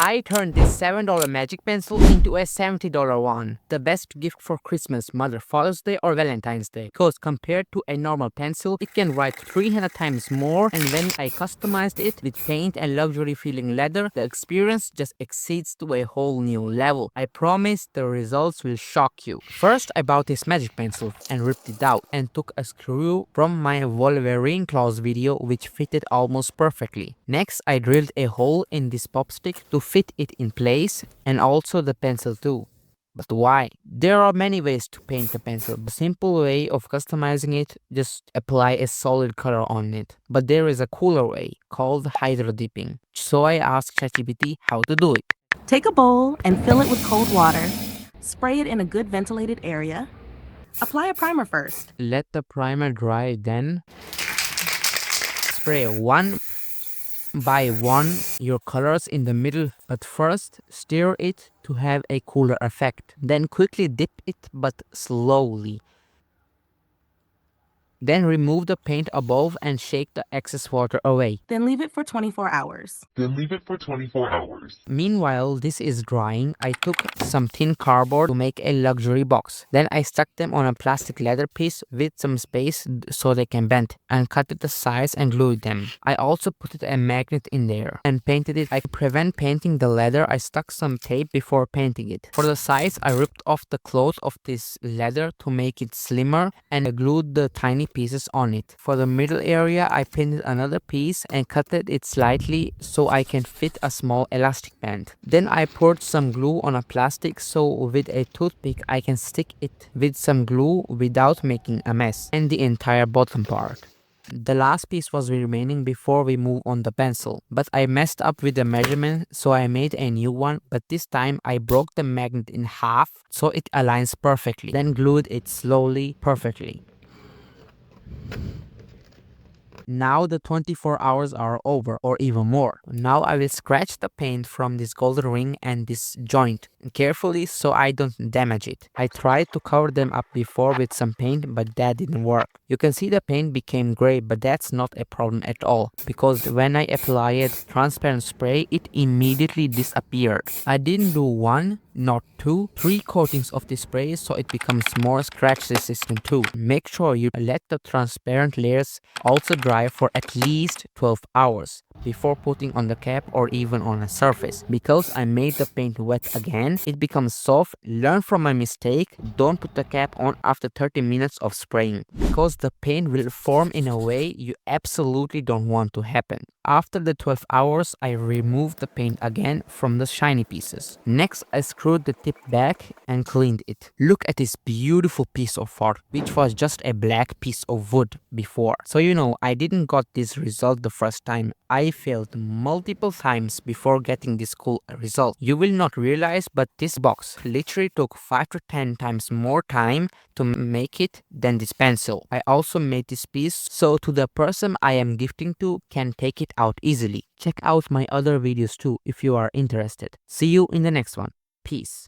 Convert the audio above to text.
I turned this $7 magic pencil into a $70 one. The best gift for Christmas, Mother, Father's Day or Valentine's Day. Because compared to a normal pencil, it can write 300 times more, and when I customized it with paint and luxury feeling leather, the experience just exceeds to a whole new level. I promise the results will shock you. First, I bought this magic pencil and ripped it out and took a screw from my Wolverine claws video which fitted almost perfectly. Next, I drilled a hole in this pop stick to fit it in place, and also the pencil too. But why? There are many ways to paint a pencil. The simple way of customizing it, just apply a solid color on it. But there is a cooler way called hydrodipping. So I asked ChatGPT how to do it. Take a bowl and fill it with cold water. Spray it in a good ventilated area. Apply a primer first. Let the primer dry, then spray one by one your colors in the middle, but first stir it to have a cooler effect. Then quickly dip it, but slowly. Then remove the paint above and shake the excess water away. Then leave it for 24 hours. Meanwhile, this is drying. I took some thin cardboard to make a luxury box. Then I stuck them on a plastic leather piece with some space so they can bend, and cut it the size and glued them. I also put a magnet in there and painted it. I could prevent painting the leather. I stuck some tape before painting it. For the size, I ripped off the cloth of this leather to make it slimmer and glued the tiny pieces on it. For the middle area, I painted another piece and cut it slightly so I can fit a small elastic band. Then I poured some glue on a plastic so with a toothpick I can stick it with some glue without making a mess, and the entire bottom part. The last piece was remaining before we move on the pencil, but I messed up with the measurement, so I made a new one, but this time I broke the magnet in half so it aligns perfectly, then glued it slowly perfectly. Now the 24 hours are over, or even more. Now I will scratch the paint from this gold ring and this joint carefully so I don't damage it. I tried to cover them up before with some paint, but that didn't work. You can see the paint became gray, but that's not a problem at all, because when I applied transparent spray, it immediately disappeared. I didn't do one, not two, three coatings of this spray so it becomes more scratch resistant too. Make sure you let the transparent layers also dry for at least 12 hours before putting on the cap or even on a surface. Because I made the paint wet again, it becomes soft. Learn from my mistake. Don't put the cap on after 30 minutes of spraying, because the paint will form in a way you absolutely don't want to happen. After the 12 hours, I removed the paint again from the shiny pieces. Next, I screwed the tip back and cleaned it. Look at this beautiful piece of art, which was just a black piece of wood before. So I didn't got this result the first time. I failed multiple times before getting this cool result. You will not realize, but this box literally took 5 to 10 times more time to make it than this pencil. I also made this piece so to the person I am gifting to can take it out easily. Check out my other videos too if you are interested. See you in the next one. Peace.